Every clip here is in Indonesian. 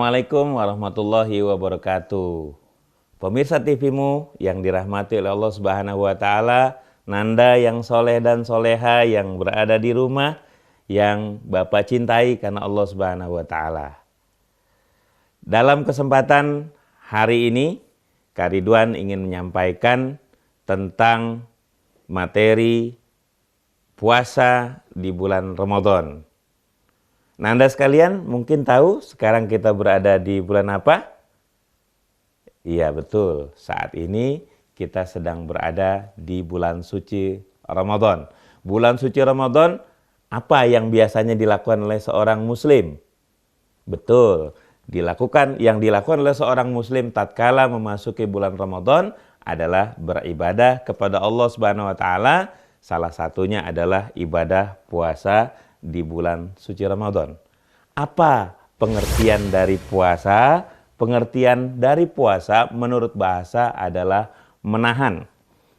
Assalamualaikum warahmatullahi wabarakatuh. Pemirsa TV-mu yang dirahmati oleh Allah Subhanahu wa taala, Nanda yang soleh dan soleha yang berada di rumah yang Bapak cintai karena Allah Subhanahu wa taala. Dalam kesempatan hari ini, Kak Ridwan ingin menyampaikan tentang materi puasa di bulan Ramadan. Nanda sekalian mungkin tahu sekarang kita berada di bulan apa? Iya betul, saat ini kita sedang berada di bulan suci Ramadan. Bulan suci Ramadan, apa yang biasanya dilakukan oleh seorang muslim? Betul, yang dilakukan oleh seorang muslim tatkala memasuki bulan Ramadan adalah beribadah kepada Allah Subhanahu wa taala. Salah satunya adalah ibadah puasa di bulan suci Ramadan. Apa pengertian dari puasa? Pengertian dari puasa menurut bahasa adalah menahan.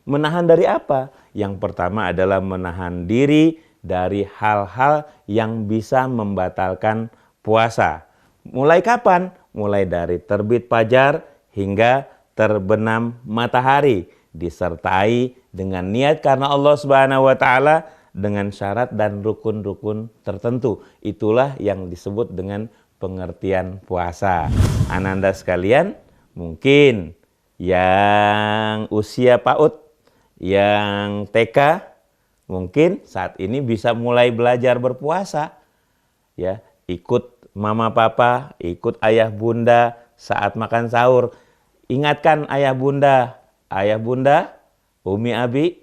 Menahan dari apa? Yang pertama adalah menahan diri dari hal-hal yang bisa membatalkan puasa. Mulai kapan? Mulai dari terbit fajar hingga terbenam matahari, disertai dengan niat karena Allah Subhanahu wa taala dengan syarat dan rukun-rukun tertentu. Itulah yang disebut dengan pengertian puasa. Ananda sekalian, mungkin yang usia PAUD, yang TK, mungkin saat ini bisa mulai belajar berpuasa. Ya, ikut mama papa, ikut ayah bunda saat makan sahur. Ingatkan ayah bunda, Umi Abi,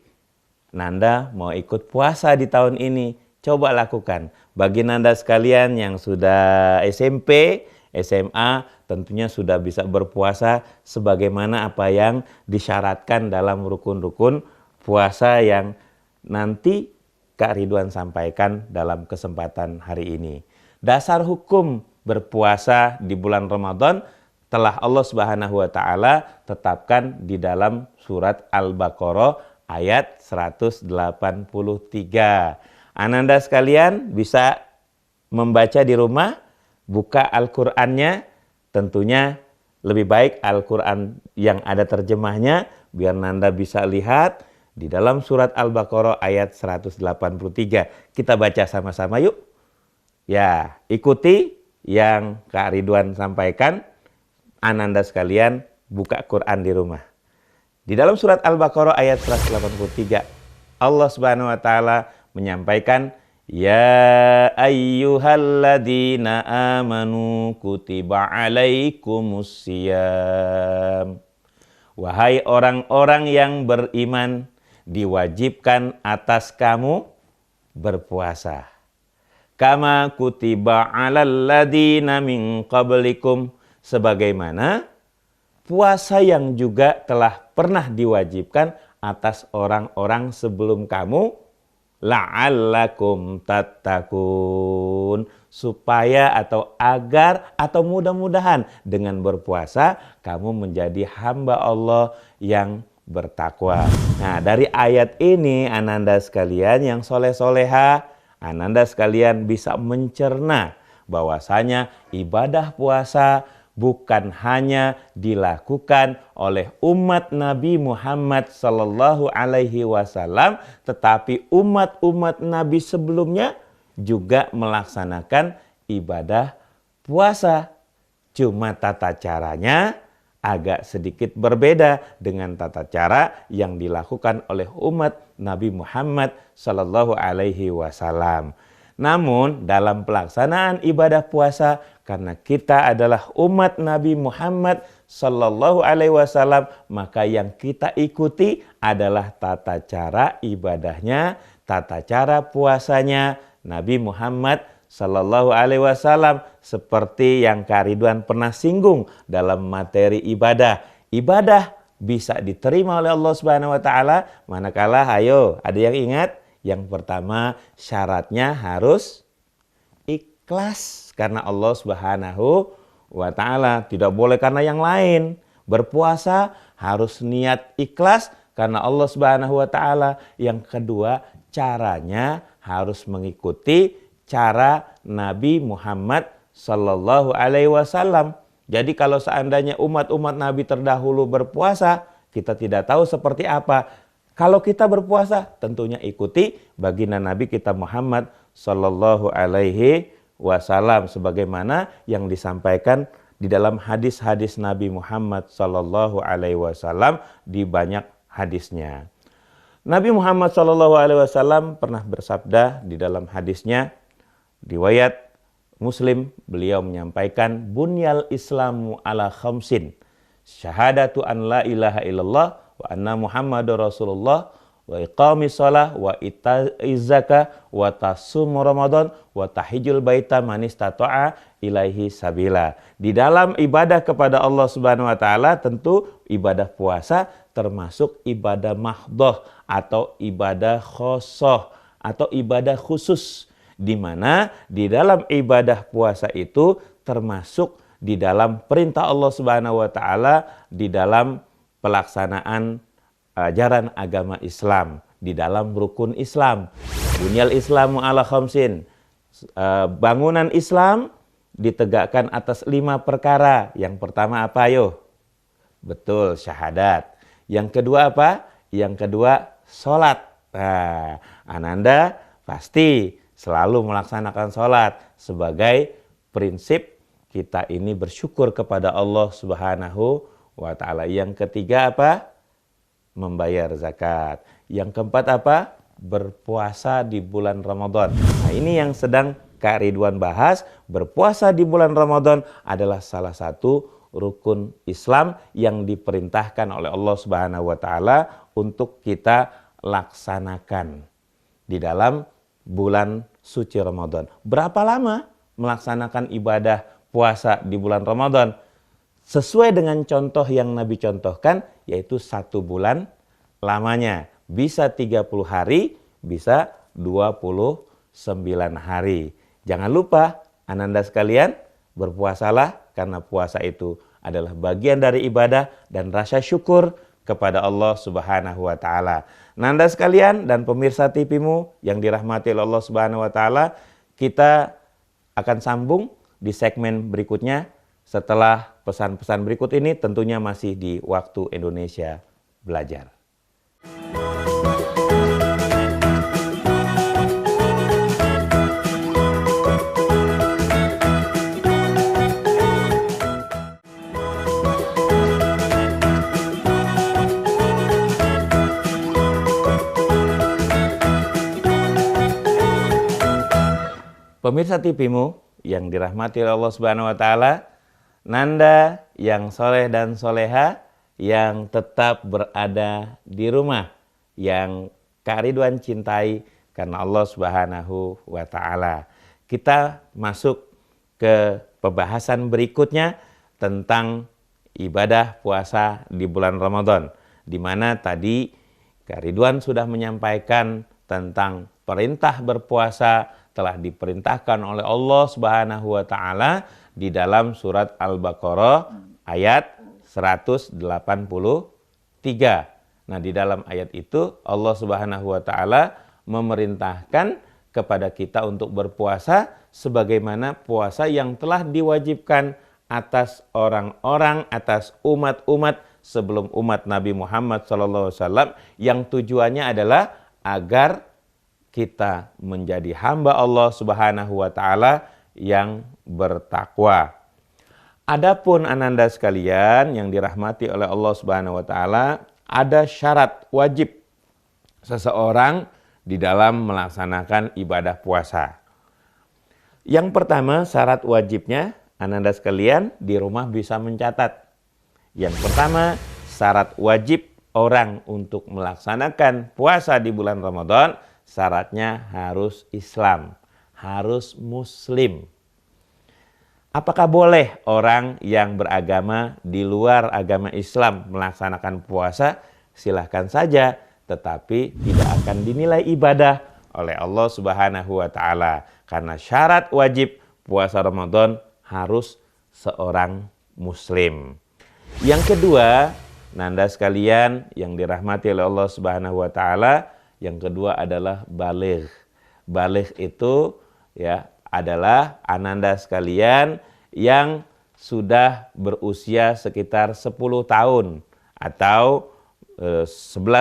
Nanda mau ikut puasa di tahun ini, coba lakukan. Bagi Nanda sekalian yang sudah SMP, SMA, tentunya sudah bisa berpuasa sebagaimana apa yang disyaratkan dalam rukun-rukun puasa yang nanti Kak Ridwan sampaikan dalam kesempatan hari ini. Dasar hukum berpuasa di bulan Ramadan telah Allah Subhanahu wa taala tetapkan di dalam surat Al-Baqarah ayat 183. Ananda sekalian bisa membaca di rumah, buka Al-Qur'annya, tentunya lebih baik Al-Qur'an yang ada terjemahnya biar Nanda bisa lihat di dalam surat Al-Baqarah ayat 183. Kita baca sama-sama yuk. Ya, ikuti yang Kak Ridwan sampaikan. Ananda sekalian buka Quran di rumah. Di dalam surat Al-Baqarah ayat 183, Allah Subhanahu wa taala menyampaikan, ya ayyuhalladzina amanu kutiba alaikumusiyam. Wahai orang-orang yang beriman, diwajibkan atas kamu berpuasa. Kama kutiba alal ladzina min qablikum, sebagaimana puasa yang juga telah pernah diwajibkan atas orang-orang sebelum kamu, la'allakum tattaqun, supaya atau agar atau mudah-mudahan dengan berpuasa kamu menjadi hamba Allah yang bertakwa. Nah, dari ayat ini Ananda sekalian yang soleh-soleha, Ananda sekalian bisa mencerna bahwasanya ibadah puasa bukan hanya dilakukan oleh umat Nabi Muhammad sallallahu alaihi wasallam, tetapi umat-umat Nabi sebelumnya juga melaksanakan ibadah puasa. Cuma tata caranya agak sedikit berbeda dengan tata cara yang dilakukan oleh umat Nabi Muhammad sallallahu alaihi wasallam. Namun dalam pelaksanaan ibadah puasa, karena kita adalah umat Nabi Muhammad sallallahu alaihi wasallam, maka yang kita ikuti adalah tata cara ibadahnya, tata cara puasanya Nabi Muhammad sallallahu alaihi wasallam, seperti yang Kak Ridwan pernah singgung dalam materi ibadah. Ibadah bisa diterima oleh Allah Subhanahu wa taala manakala, ayo, ada yang ingat? Yang pertama, syaratnya harus ikhlas karena Allah Subhanahu wa taala, tidak boleh karena yang lain. Berpuasa harus niat ikhlas karena Allah Subhanahu wa taala. Yang kedua, caranya harus mengikuti cara Nabi Muhammad Sallallahu Alaihi Wasallam. Jadi kalau seandainya umat-umat Nabi terdahulu berpuasa, kita tidak tahu seperti apa. Kalau kita berpuasa, tentunya ikuti baginda Nabi kita Muhammad Sallallahu Alaihi Wasallam, sebagaimana yang disampaikan di dalam hadis-hadis Nabi Muhammad Sallallahu Alaihi Wasallam di banyak hadisnya. Nabi Muhammad Sallallahu Alaihi Wasallam pernah bersabda di dalam hadisnya, riwayat Muslim, beliau menyampaikan, bunyal islamu ala khamsin, syahadatu an la ilaha illallah wa anna muhammadur rasulullah wa iqamis shalah wa itaiz zakah wa tasum ramadan wa tahijjul baita man istata'a ilaihi sabila. Di dalam ibadah kepada Allah Subhanahu wa taala, tentu ibadah puasa termasuk ibadah mahdhah atau ibadah khosoh atau ibadah khusus, di mana di dalam ibadah puasa itu termasuk di dalam perintah Allah Subhanahu wa taala, di dalam pelaksanaan ajaran agama Islam, di dalam rukun Islam. Bunyal Islamu ala khamsin. Bangunan Islam ditegakkan atas 5 perkara. Yang pertama apa, ayo? Betul, syahadat. Yang kedua apa? Yang kedua sholat. Nah, Ananda pasti selalu melaksanakan sholat sebagai prinsip kita ini bersyukur kepada Allah Subhanahu wa ta'ala. Yang ketiga apa? Membayar zakat. Yang keempat apa? Berpuasa di bulan Ramadan. Nah, ini yang sedang Kak Ridwan bahas. Berpuasa di bulan Ramadan adalah salah satu rukun Islam yang diperintahkan oleh Allah Subhanahu wa ta'ala untuk kita laksanakan di dalam bulan suci Ramadan. Berapa lama melaksanakan ibadah puasa di bulan Ramadan? Sesuai dengan contoh yang Nabi contohkan, yaitu 1 bulan lamanya. Bisa 30 hari, bisa 29 hari. Jangan lupa, Ananda sekalian, berpuasalah karena puasa itu adalah bagian dari ibadah dan rasa syukur kepada Allah Subhanahu wa taala. Nanda sekalian dan pemirsa TV-mu yang dirahmati oleh Allah Subhanahu wa taala, kita akan sambung di segmen berikutnya setelah pesan-pesan berikut ini, tentunya masih di Waktu Indonesia Belajar. Pemirsa TV-mu yang dirahmati oleh Allah Subhanahu wa taala, Nanda yang soleh dan soleha yang tetap berada di rumah, yang Kak Ridwan cintai karena Allah Subhanahu wa taala. Kita masuk ke pembahasan berikutnya tentang ibadah puasa di bulan Ramadan, di mana tadi Kak Ridwan sudah menyampaikan tentang perintah berpuasa telah diperintahkan oleh Allah Subhanahu wa taala di dalam surat Al-Baqarah ayat 183. Nah, di dalam ayat itu Allah Subhanahu wa taala memerintahkan kepada kita untuk berpuasa sebagaimana puasa yang telah diwajibkan atas orang-orang, atas umat-umat sebelum umat Nabi Muhammad SAW, yang tujuannya adalah agar kita menjadi hamba Allah Subhanahu wa taala yang bertakwa. Adapun Ananda sekalian yang dirahmati oleh Allah Subhanahu wa taala, ada syarat wajib seseorang di dalam melaksanakan ibadah puasa. Yang pertama, syarat wajibnya Ananda sekalian di rumah bisa mencatat. Yang pertama, syarat wajib orang untuk melaksanakan puasa di bulan Ramadan, syaratnya harus Islam, harus Muslim. Apakah boleh orang yang beragama di luar agama Islam melaksanakan puasa? Silahkan saja, tetapi tidak akan dinilai ibadah oleh Allah Subhanahu wa taala. Karena syarat wajib puasa Ramadan harus seorang Muslim. Yang kedua, Nanda sekalian yang dirahmati oleh Allah Subhanahu wa taala, yang kedua adalah baligh. Baligh itu ya adalah ananda sekalian yang sudah berusia sekitar 10 tahun atau 11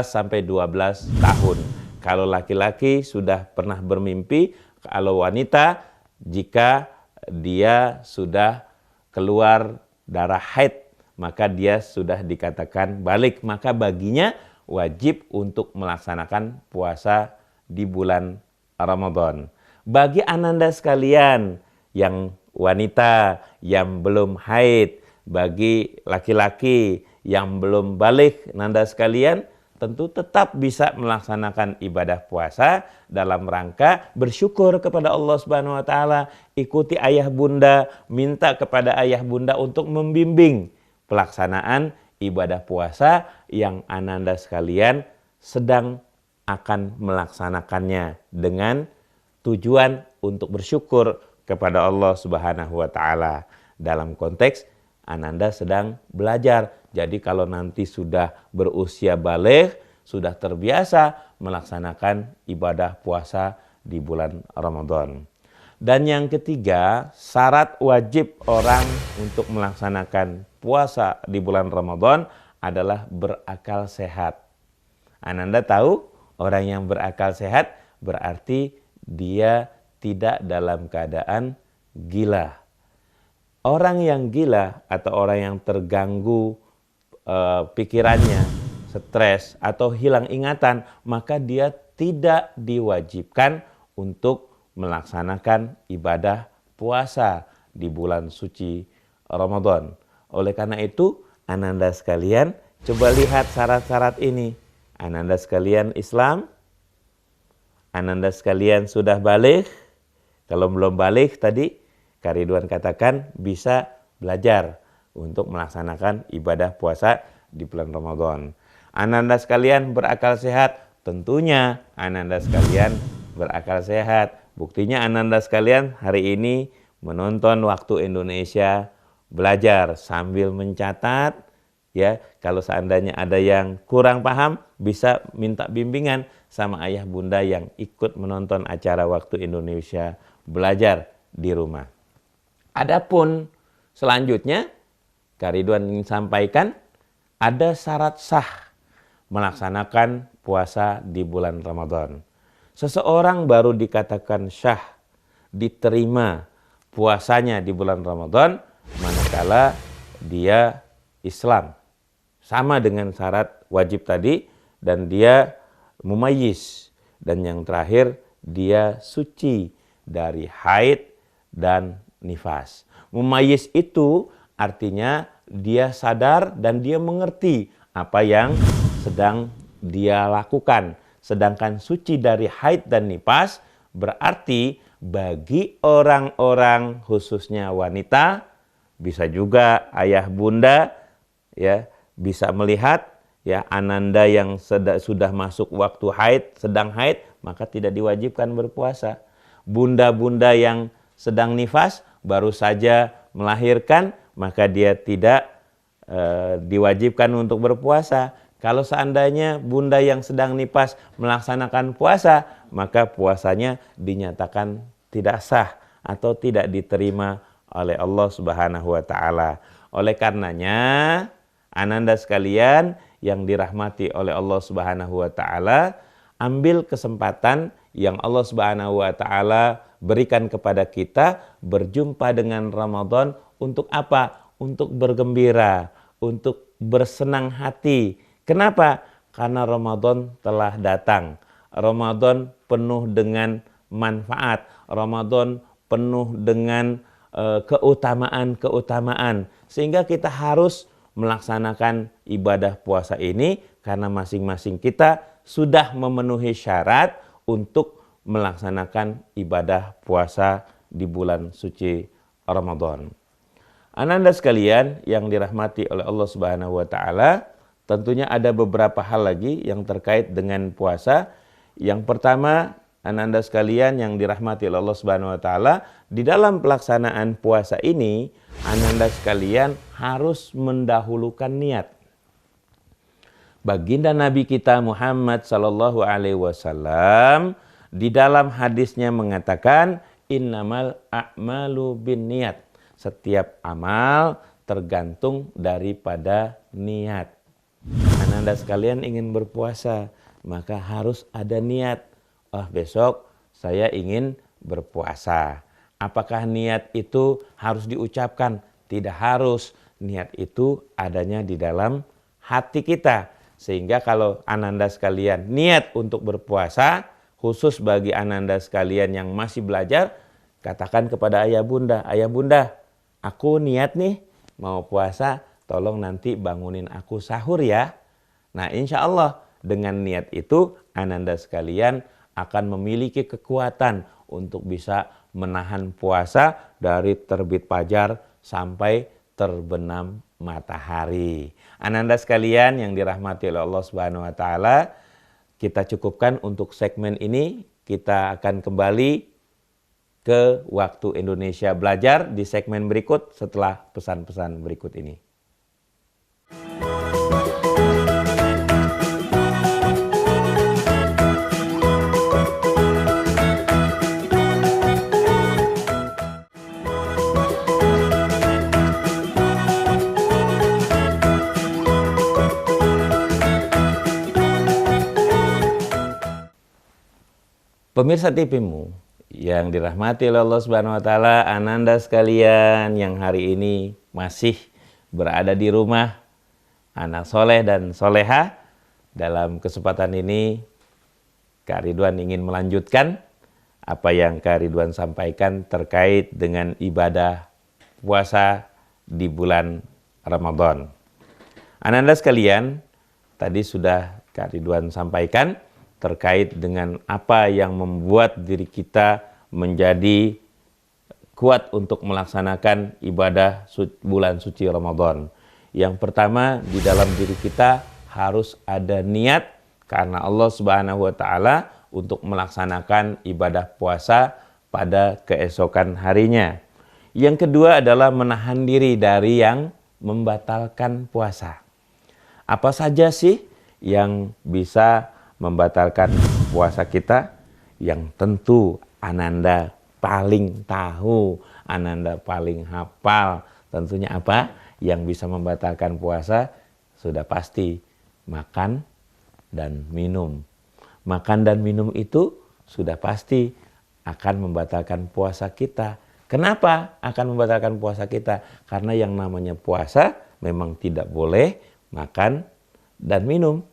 sampai 12 tahun. Kalau laki-laki sudah pernah bermimpi, kalau wanita jika dia sudah keluar darah haid, maka dia sudah dikatakan balik, maka baginya wajib untuk melaksanakan puasa di bulan Ramadan. Bagi ananda sekalian yang wanita yang belum haid, bagi laki-laki yang belum balik, nanda sekalian, tentu tetap bisa melaksanakan ibadah puasa dalam rangka bersyukur kepada Allah Subhanahu wa taala, ikuti ayah bunda, minta kepada ayah bunda untuk membimbing pelaksanaan ibadah puasa yang ananda sekalian sedang akan melaksanakannya dengan tujuan untuk bersyukur kepada Allah Subhanahu wa taala. Dalam konteks ananda sedang belajar. Jadi kalau nanti sudah berusia baligh, sudah terbiasa melaksanakan ibadah puasa di bulan Ramadan. Dan yang ketiga, syarat wajib orang untuk melaksanakan puasa di bulan Ramadan adalah berakal sehat. Ananda tahu, orang yang berakal sehat berarti dia tidak dalam keadaan gila. Orang yang gila atau orang yang terganggu pikirannya, stres atau hilang ingatan, maka dia tidak diwajibkan untuk melaksanakan ibadah puasa di bulan suci Ramadan. Oleh karena itu, ananda sekalian, coba lihat syarat-syarat ini. Ananda sekalian Islam, ananda sekalian sudah baligh. Kalau belum baligh tadi, Kak Ridwan katakan bisa belajar untuk melaksanakan ibadah puasa di bulan Ramadan. Ananda sekalian berakal sehat, tentunya ananda sekalian berakal sehat. Buktinya ananda sekalian hari ini menonton Waktu Indonesia Belajar sambil mencatat, ya. Kalau seandainya ada yang kurang paham, bisa minta bimbingan sama ayah bunda yang ikut menonton acara Waktu Indonesia Belajar di rumah. Adapun selanjutnya, Kak Ridwan ingin sampaikan, ada syarat sah melaksanakan puasa di bulan Ramadan. Seseorang baru dikatakan syah, diterima puasanya di bulan Ramadan, manakala dia Islam. Sama dengan syarat wajib tadi, dan dia mumayyiz. Dan yang terakhir, dia suci dari haid dan nifas. Mumayyiz itu artinya dia sadar dan dia mengerti apa yang sedang dia lakukan. Sedangkan suci dari haid dan nifas berarti bagi orang-orang khususnya wanita, bisa juga ayah bunda, ya, bisa melihat, ya, ananda yang sudah masuk waktu haid, sedang haid, maka tidak diwajibkan berpuasa. Bunda-bunda yang sedang nifas, baru saja melahirkan, maka dia tidak diwajibkan untuk berpuasa. Kalau seandainya bunda yang sedang nifas melaksanakan puasa, maka puasanya dinyatakan tidak sah atau tidak diterima oleh Allah Subhanahu wa taala. Oleh karenanya, ananda sekalian yang dirahmati oleh Allah Subhanahu wa taala, ambil kesempatan yang Allah Subhanahu wa taala berikan kepada kita berjumpa dengan Ramadan untuk apa? Untuk bergembira, untuk bersenang hati. Kenapa? Karena Ramadan telah datang. Ramadan penuh dengan manfaat. Ramadan penuh dengan keutamaan-keutamaan. Sehingga kita harus melaksanakan ibadah puasa ini karena masing-masing kita sudah memenuhi syarat untuk melaksanakan ibadah puasa di bulan suci Ramadan. Ananda sekalian yang dirahmati oleh Allah Subhanahu wa taala, tentunya ada beberapa hal lagi yang terkait dengan puasa. Yang pertama, ananda sekalian yang dirahmati oleh Allah Subhanahu wa taala, di dalam pelaksanaan puasa ini, ananda sekalian harus mendahulukan niat. Baginda Nabi kita Muhammad sallallahu alaihi wasallam di dalam hadisnya mengatakan, innamal a'malu binniyat. Setiap amal tergantung daripada niat. Ananda sekalian ingin berpuasa, maka harus ada niat. Oh, besok saya ingin berpuasa. Apakah niat itu harus diucapkan? Tidak harus. Niat itu adanya di dalam hati kita. Sehingga kalau Ananda sekalian niat untuk berpuasa, khusus bagi Ananda sekalian yang masih belajar, katakan kepada ayah bunda, aku niat nih mau puasa, tolong nanti bangunin aku sahur ya. Nah, insya Allah dengan niat itu Ananda sekalian akan memiliki kekuatan untuk bisa menahan puasa dari terbit fajar sampai terbenam matahari. Ananda sekalian yang dirahmati oleh Allah Subhanahu wa taala, kita cukupkan untuk segmen ini. Kita akan kembali ke waktu Indonesia belajar di segmen berikut setelah pesan-pesan berikut ini. Pemirsa TV-mu yang dirahmati oleh Allah Subhanahu wa taala, Ananda sekalian yang hari ini masih berada di rumah, anak soleh dan soleha, dalam kesempatan ini Kak Ridwan ingin melanjutkan apa yang Kak Ridwan sampaikan terkait dengan ibadah puasa di bulan Ramadan. Ananda sekalian, tadi sudah Kak Ridwan sampaikan terkait dengan apa yang membuat diri kita menjadi kuat untuk melaksanakan ibadah bulan suci Ramadan. Yang pertama, di dalam diri kita harus ada niat karena Allah Subhanahu wa taala untuk melaksanakan ibadah puasa pada keesokan harinya. Yang kedua adalah menahan diri dari yang membatalkan puasa. Apa saja sih yang bisa membatalkan puasa kita? Yang tentu Ananda paling tahu, Ananda paling hafal. Tentunya apa yang bisa membatalkan puasa? Sudah pasti makan dan minum. Makan dan minum itu sudah pasti akan membatalkan puasa kita. Kenapa akan membatalkan puasa kita? Karena yang namanya puasa memang tidak boleh makan dan minum.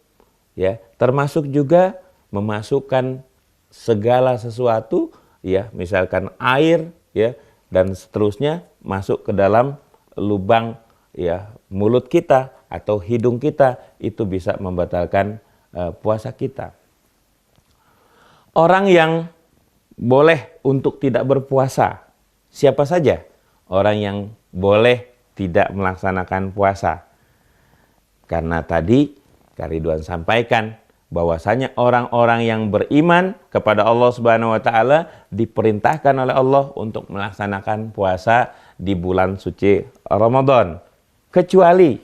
Ya, termasuk juga memasukkan segala sesuatu, ya, misalkan air, ya, dan seterusnya masuk ke dalam lubang, ya, mulut kita atau hidung kita, itu bisa membatalkan puasa kita. Orang yang boleh untuk tidak berpuasa, siapa saja? Orang yang boleh tidak melaksanakan puasa. Karena tadi Kak Ridwan sampaikan bahwasanya orang-orang yang beriman kepada Allah Subhanahu wa taala diperintahkan oleh Allah untuk melaksanakan puasa di bulan suci Ramadan, kecuali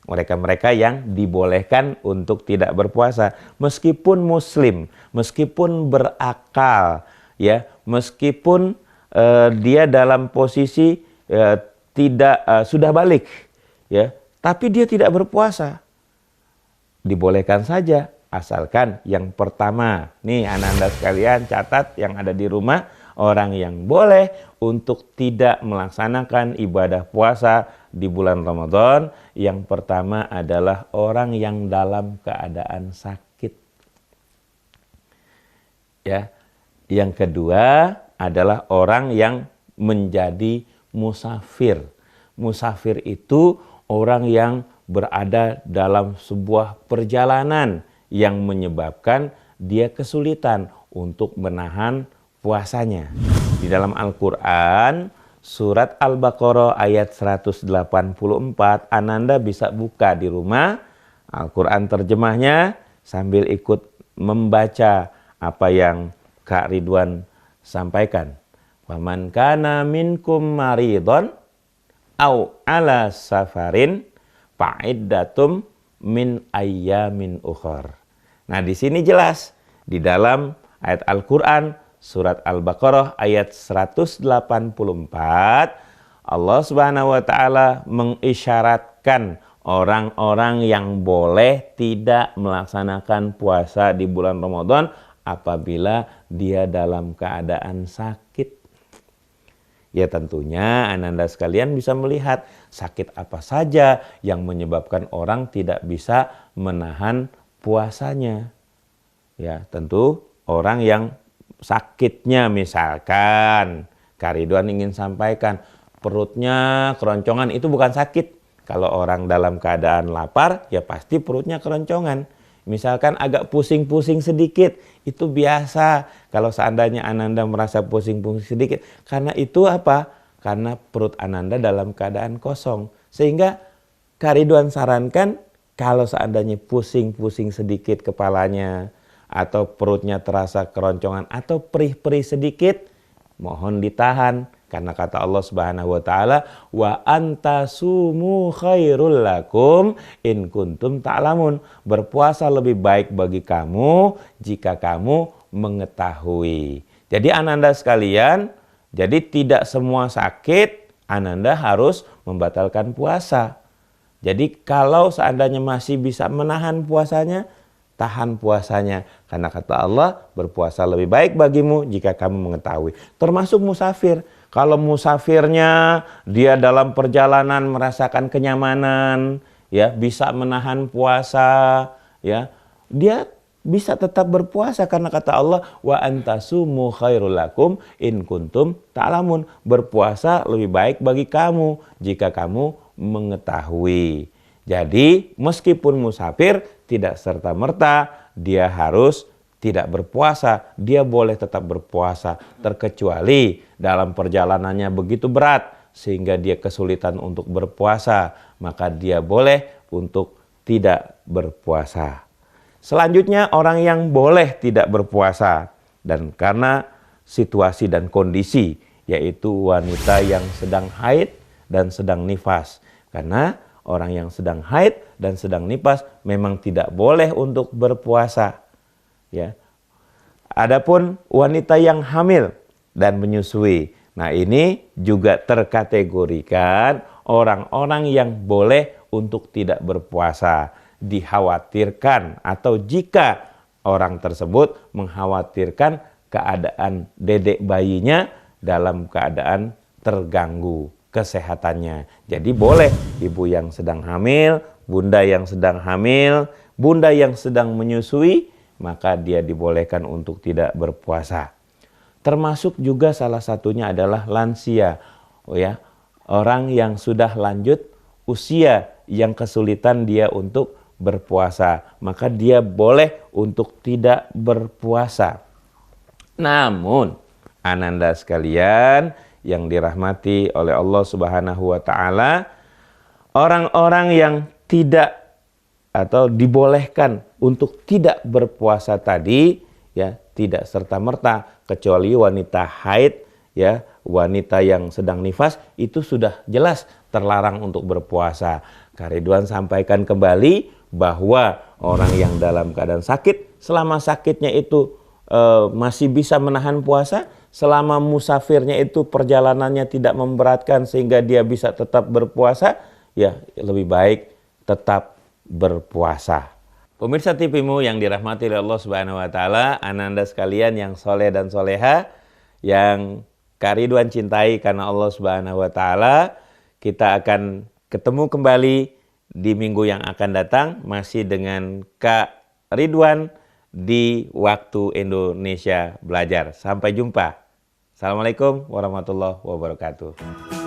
mereka-mereka yang dibolehkan untuk tidak berpuasa, meskipun muslim, meskipun berakal, ya, meskipun dia dalam posisi tidak sudah balik, ya, tapi dia tidak berpuasa. Dibolehkan saja, asalkan yang pertama, nih Ananda sekalian catat yang ada di rumah, orang yang boleh untuk tidak melaksanakan ibadah puasa di bulan Ramadan, yang pertama adalah orang yang dalam keadaan sakit. Ya, yang kedua adalah orang yang menjadi musafir. Musafir itu orang yang berada dalam sebuah perjalanan yang menyebabkan dia kesulitan untuk menahan puasanya. Di dalam Al-Quran, surat Al-Baqarah ayat 184, Ananda bisa buka di rumah, Al-Quran terjemahnya, sambil ikut membaca apa yang Kak Ridwan sampaikan. Faman kana minkum maridon au ala safarin fa'iddatum min ayyamin ukhar. Nah, di sini jelas di dalam ayat Al-Qur'an surat Al-Baqarah ayat 184, Allah Subhanahu wa taala mengisyaratkan orang-orang yang boleh tidak melaksanakan puasa di bulan Ramadan apabila dia dalam keadaan sakit. Ya tentunya ananda sekalian bisa melihat sakit apa saja yang menyebabkan orang tidak bisa menahan puasanya. Ya tentu orang yang sakitnya misalkan, Kak Ridwan ingin sampaikan, perutnya keroncongan itu bukan sakit. Kalau orang dalam keadaan lapar ya pasti perutnya keroncongan. Misalkan agak pusing-pusing sedikit, itu biasa kalau seandainya ananda merasa pusing-pusing sedikit. Karena itu apa? Karena perut ananda dalam keadaan kosong. Sehingga Kak Ridwan sarankan kalau seandainya pusing-pusing sedikit kepalanya, atau perutnya terasa keroncongan, atau perih-perih sedikit, mohon ditahan. Karena kata Allah Subhanahu wa taala, wa antasumu khairul lakum in kuntum ta'lamun. Berpuasa lebih baik bagi kamu jika kamu mengetahui. Jadi ananda sekalian, jadi tidak semua sakit ananda harus membatalkan puasa. Jadi kalau seandainya masih bisa menahan puasanya, tahan puasanya. Karena kata Allah, berpuasa lebih baik bagimu jika kamu mengetahui. Termasuk musafir. Kalau musafirnya dia dalam perjalanan merasakan kenyamanan, ya bisa menahan puasa, ya dia bisa tetap berpuasa karena kata Allah wa antasumu khairul lakum in kuntum ta'lamun. Berpuasa lebih baik bagi kamu jika kamu mengetahui. Jadi meskipun musafir tidak serta-merta dia harus tidak berpuasa, dia boleh tetap berpuasa, terkecuali dalam perjalanannya begitu berat sehingga dia kesulitan untuk berpuasa, maka dia boleh untuk tidak berpuasa. Selanjutnya orang yang boleh tidak berpuasa dan karena situasi dan kondisi, yaitu wanita yang sedang haid dan sedang nifas. Karena orang yang sedang haid dan sedang nifas memang tidak boleh untuk berpuasa. Ya. Adapun wanita yang hamil dan menyusui, nah ini juga terkategorikan orang-orang yang boleh untuk tidak berpuasa. Dikhawatirkan atau jika orang tersebut mengkhawatirkan keadaan dedek bayinya dalam keadaan terganggu kesehatannya. Jadi boleh ibu yang sedang hamil, bunda yang sedang hamil, bunda yang sedang menyusui, maka dia dibolehkan untuk tidak berpuasa. Termasuk juga salah satunya adalah lansia, orang yang sudah lanjut usia yang kesulitan dia untuk berpuasa, maka dia boleh untuk tidak berpuasa. Namun, ananda sekalian yang dirahmati oleh Allah Subhanahu wa taala, orang-orang yang tidak atau dibolehkan untuk tidak berpuasa tadi, ya tidak serta-merta, kecuali wanita haid, ya wanita yang sedang nifas itu sudah jelas terlarang untuk berpuasa. Kak Ridwan sampaikan kembali bahwa orang yang dalam keadaan sakit, selama sakitnya itu masih bisa menahan puasa, selama musafirnya itu perjalanannya tidak memberatkan sehingga dia bisa tetap berpuasa, ya lebih baik tetap berpuasa. Pemirsa TV-mu yang dirahmati oleh Allah Subhanahu wa taala, ananda sekalian yang soleh dan soleha, yang Kak Ridwan cintai karena Allah Subhanahu wa taala, kita akan ketemu kembali di minggu yang akan datang masih dengan Kak Ridwan di Waktu Indonesia Belajar. Sampai jumpa. Assalamualaikum warahmatullahi wabarakatuh.